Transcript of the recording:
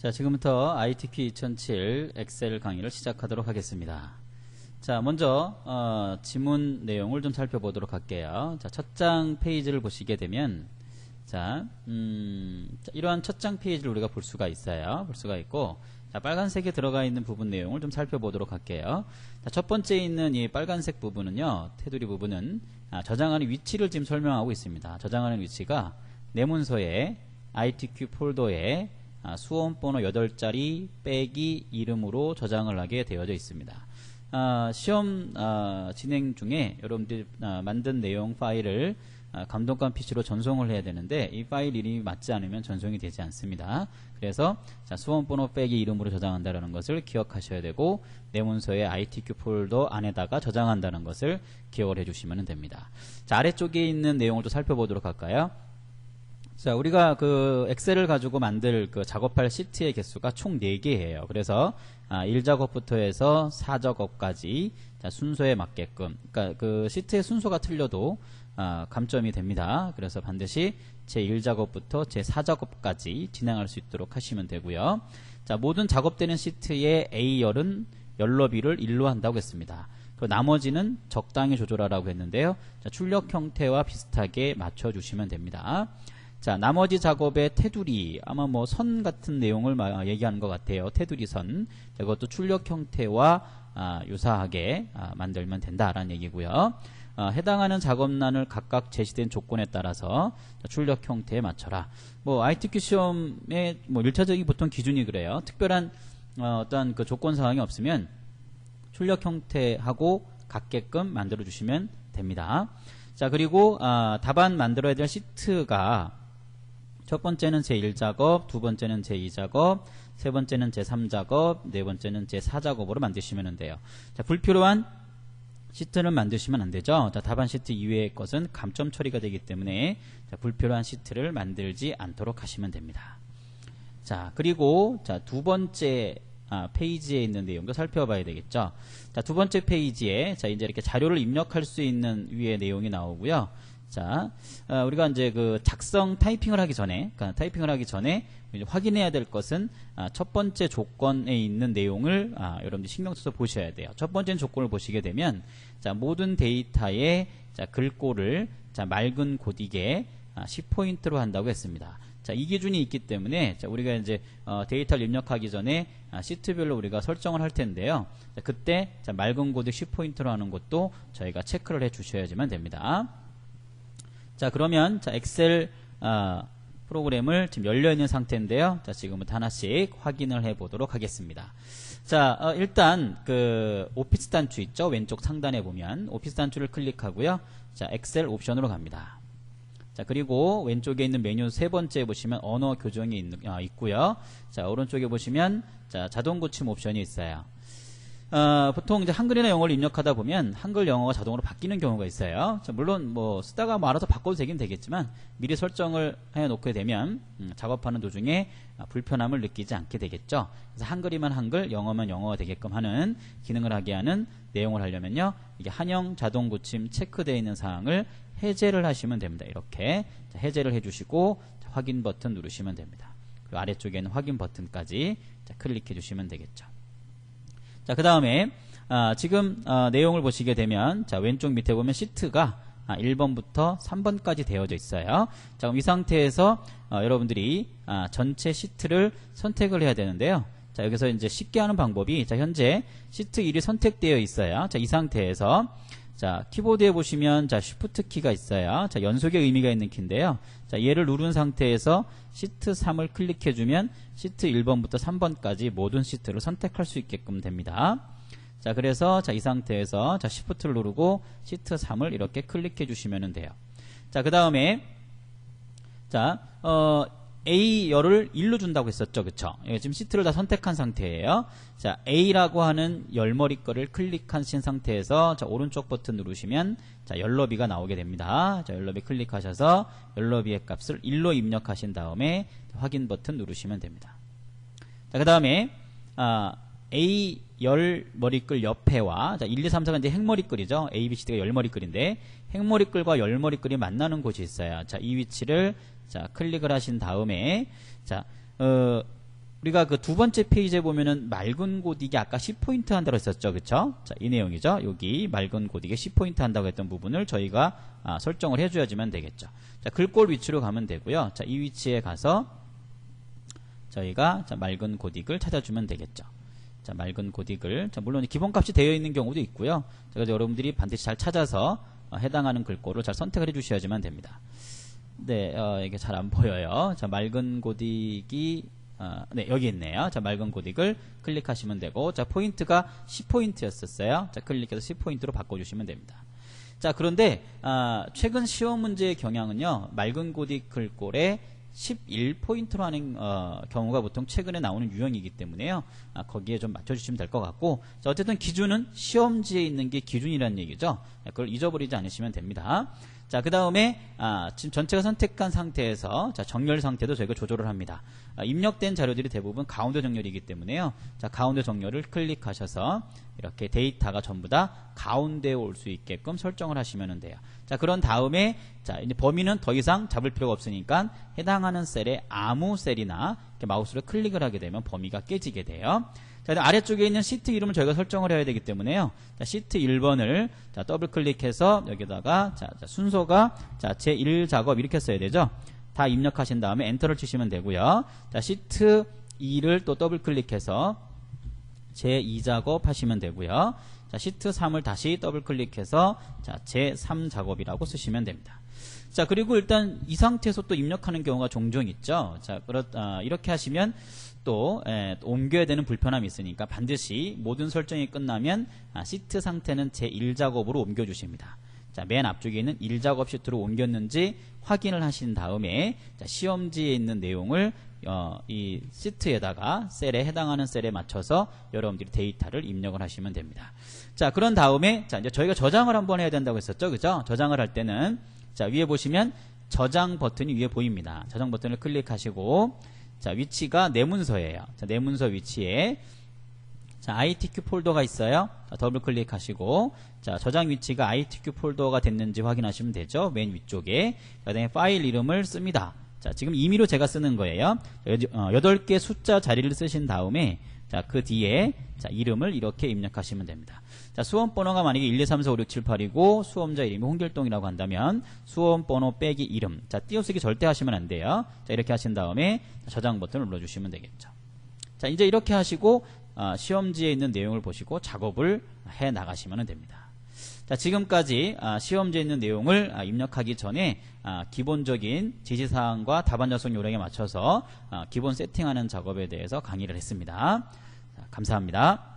자, 지금부터 ITQ 2007 엑셀 강의를 시작하도록 하겠습니다. 자, 먼저 지문 내용을 좀 살펴보도록 할게요. 자, 첫 장 페이지를 보시게 되면 자, 이러한 첫 장 페이지를 우리가 볼 수가 있어요. 볼 수가 있고, 자, 빨간색에 들어가 있는 부분 내용을 좀 살펴보도록 할게요. 자, 첫 번째 있는 이 빨간색 부분은요, 테두리 부분은 저장하는 위치를 지금 설명하고 있습니다. 저장하는 위치가 내 문서에 ITQ 폴더에 수험번호 8자리 빼기 이름으로 저장을 하게 되어져 있습니다. 시험 진행 중에 여러분들이 만든 내용 파일을 감독관 PC로 전송을 해야 되는데 이 파일 이름이 맞지 않으면 전송이 되지 않습니다. 그래서 수험번호 빼기 이름으로 저장한다는 것을 기억하셔야 되고, 내 문서의 ITQ 폴더 안에다가 저장한다는 것을 기억을 해주시면 됩니다. 자, 아래쪽에 있는 내용을 좀 살펴보도록 할까요? 자, 우리가 그 엑셀을 가지고 만들 그 작업할 시트의 개수가 총 4개예요. 그래서 1작업부터 해서 4작업까지 순서에 맞게끔, 그러니까 그 시트의 순서가 틀려도 감점이 됩니다. 그래서 반드시 제1작업부터 제4작업까지 진행할 수 있도록 하시면 되고요. 자, 모든 작업되는 시트의 A열은 열너비를 1로 한다고 했습니다. 그 나머지는 적당히 조절하라고 했는데요. 자, 출력 형태와 비슷하게 맞춰주시면 됩니다. 자, 나머지 작업의 테두리, 아마 뭐 선 같은 내용을 얘기하는 것 같아요. 테두리 선. 이것도 출력 형태와 유사하게 만들면 된다라는 얘기고요. 해당하는 작업란을 각각 제시된 조건에 따라서 출력 형태에 맞춰라. 뭐 ITQ 시험의 뭐 1차적인 보통 기준이 그래요. 특별한 어떤 그 조건 사항이 없으면 출력 형태하고 같게끔 만들어 주시면 됩니다. 자, 그리고 답안 만들어야 될 시트가 첫 번째는 제1작업, 두 번째는 제2작업, 세 번째는 제3작업, 네 번째는 제4작업으로 만드시면 돼요. 자, 불필요한 시트는 만드시면 안 되죠. 자, 답안 시트 이외의 것은 감점 처리가 되기 때문에 불필요한 시트를 만들지 않도록 하시면 됩니다. 자, 그리고 두 번째 페이지에 있는 내용도 살펴봐야 되겠죠. 자, 두 번째 페이지에 이제 이렇게 자료를 입력할 수 있는 위에 내용이 나오고요. 자, 우리가 이제 그 작성 타이핑을 하기 전에, 이제 확인해야 될 것은 첫 번째 조건에 있는 내용을 여러분들이 신경 써서 보셔야 돼요. 첫 번째 조건을 보시게 되면, 자, 모든 데이터의 글꼴을 맑은 고딕에 10포인트로 한다고 했습니다. 자, 이 기준이 있기 때문에 우리가 이제 데이터를 입력하기 전에 시트별로 우리가 설정을 할 텐데요. 자, 그때 맑은 고딕 10포인트로 하는 것도 저희가 체크를 해 주셔야지만 됩니다. 자, 그러면 엑셀 프로그램을 지금 열려 있는 상태인데요. 자, 지금부터 하나씩 확인을 해 보도록 하겠습니다. 자, 일단 그 오피스 단추 있죠? 왼쪽 상단에 보면 오피스 단추를 클릭하고요. 자, 엑셀 옵션으로 갑니다. 자, 그리고 왼쪽에 있는 메뉴 세 번째 보시면 언어 교정이 있고요. 자, 오른쪽에 보시면 자동 고침 옵션이 있어요. 보통 이제 한글이나 영어를 입력하다 보면 한글, 영어가 자동으로 바뀌는 경우가 있어요. 자, 물론 뭐 쓰다가 뭐 알아서 바꿔도 되긴 되겠지만 미리 설정을 해 놓게 되면 작업하는 도중에 불편함을 느끼지 않게 되겠죠. 그래서 한글이면 한글, 영어면 영어가 되게끔 하는 기능을 하게 하는 내용을 하려면요, 이게 한영 자동 고침 체크되어 있는 사항을 해제를 하시면 됩니다. 이렇게 해제를 해주시고 확인 버튼 누르시면 됩니다. 그리고 아래쪽에는 확인 버튼까지 클릭해 주시면 되겠죠. 자, 그 다음에 지금 내용을 보시게 되면 왼쪽 밑에 보면 시트가 1번부터 3번까지 되어져 있어요. 자, 그럼 이 상태에서 여러분들이 전체 시트를 선택을 해야 되는데요. 자, 여기서 이제 쉽게 하는 방법이, 현재 시트 1이 선택되어 있어요. 자, 이 상태에서 키보드에 보시면 쉬프트 키가 있어요. 연속의 의미가 있는 키인데요. 얘를 누른 상태에서 시트 3을 클릭해주면 시트 1번부터 3번까지 모든 시트를 선택할 수 있게끔 됩니다. 자, 그래서 이 상태에서 쉬프트를 누르고 시트 3을 이렇게 클릭해주시면 돼요. 자, 그 다음에 A열을 1로 준다고 했었죠. 그쵸? 지금 시트를 다 선택한 상태예요. 자, A라고 하는 열머리 거를 클릭하신 상태에서 오른쪽 버튼 누르시면 열너비가 나오게 됩니다. 열너비 클릭하셔서 열너비의 값을 1로 입력하신 다음에 확인 버튼 누르시면 됩니다. 자, 그 다음에 A 열머리끌 옆에와 1, 2, 3, 4가 이제 행머리끌이죠. A, B, C, D가 열머리끌인데 행머리끌과 열머리끌이 만나는 곳이 있어요. 자, 이 위치를 클릭을 하신 다음에 우리가 그 두 번째 페이지에 보면은 맑은 고딕이 아까 10포인트 한다고 했었죠. 그쵸? 자, 이 내용이죠. 여기 맑은 고딕에 10포인트 한다고 했던 부분을 저희가 설정을 해줘야지만 되겠죠. 자, 글꼴 위치로 가면 되고요. 자, 이 위치에 가서 저희가 자, 맑은 고딕을 찾아주면 되겠죠. 자, 맑은 고딕을, 자, 물론 기본값이 되어 있는 경우도 있고요. 그래서 여러분들이 반드시 잘 찾아서 해당하는 글꼴을 잘 선택을 해주셔야지만 됩니다. 네, 이게 잘 안 보여요. 자, 맑은 고딕이 네, 여기 있네요. 자, 맑은 고딕을 클릭하시면 되고, 자, 포인트가 10포인트였었어요. 자, 클릭해서 10포인트로 바꿔주시면 됩니다. 자, 그런데 최근 시험 문제의 경향은요, 맑은 고딕 글꼴에 11포인트로 하는 경우가 보통 최근에 나오는 유형이기 때문에요. 거기에 좀 맞춰주시면 될 것 같고, 자, 어쨌든 기준은 시험지에 있는 게 기준이라는 얘기죠. 그걸 잊어버리지 않으시면 됩니다. 자, 그 다음에 지금 전체가 선택한 상태에서 자, 정렬 상태도 저희가 조절을 합니다. 입력된 자료들이 대부분 가운데 정렬이기 때문에요. 자, 가운데 정렬을 클릭하셔서 이렇게 데이터가 전부 다 가운데에 올 수 있게끔 설정을 하시면 돼요. 자, 그런 다음에 자, 이제 범위는 더 이상 잡을 필요가 없으니까 해당하는 셀에 아무 셀이나 이렇게 마우스로 클릭을 하게 되면 범위가 깨지게 돼요. 자, 아래쪽에 있는 시트 이름을 저희가 설정을 해야 되기 때문에요. 자, 시트 1번을 자, 더블 클릭해서 여기다가 자, 순서가 자, 제1 작업 이렇게 써야 되죠. 다 입력하신 다음에 엔터를 치시면 되고요. 자, 시트 2를 또 더블 클릭해서 제2 작업 하시면 되고요. 자, 시트 3을 다시 더블 클릭해서 자, 제3 작업이라고 쓰시면 됩니다. 자, 그리고 일단 이 상태에서 또 입력하는 경우가 종종 있죠. 자, 이렇게 하시면 또 옮겨야 되는 불편함이 있으니까 반드시 모든 설정이 끝나면 시트 상태는 제1작업으로 옮겨주십니다. 자, 맨 앞쪽에 있는 1작업 시트로 옮겼는지 확인을 하신 다음에 자, 시험지에 있는 내용을 이 시트에다가 셀에 해당하는 셀에 맞춰서 여러분들이 데이터를 입력을 하시면 됩니다. 자, 그런 다음에 자, 이제 저희가 저장을 한번 해야 된다고 했었죠. 그죠? 저장을 할 때는 자, 위에 보시면 저장 버튼이 위에 보입니다. 저장 버튼을 클릭하시고 자, 위치가 내 문서예요. 자, 내 문서 위치에 자, ITQ 폴더가 있어요. 자, 더블 클릭하시고 자, 저장 위치가 ITQ 폴더가 됐는지 확인하시면 되죠. 맨 위쪽에. 그 다음에 파일 이름을 씁니다. 자, 지금 임의로 제가 쓰는 거예요. 8개 숫자 자리를 쓰신 다음에 자, 그 뒤에 자, 이름을 이렇게 입력하시면 됩니다. 자, 수험 번호가 만약에 1, 2, 3, 4, 5, 6, 7, 8이고 수험자 이름이 홍길동이라고 한다면 수험 번호 빼기 이름. 자, 띄어쓰기 절대 하시면 안 돼요. 자, 이렇게 하신 다음에 저장 버튼을 눌러주시면 되겠죠. 자, 이제 이렇게 하시고 시험지에 있는 내용을 보시고 작업을 해 나가시면 됩니다. 자, 지금까지 시험지에 있는 내용을 입력하기 전에 기본적인 지시사항과 답안 작성 요령에 맞춰서 기본 세팅하는 작업에 대해서 강의를 했습니다. 자, 감사합니다.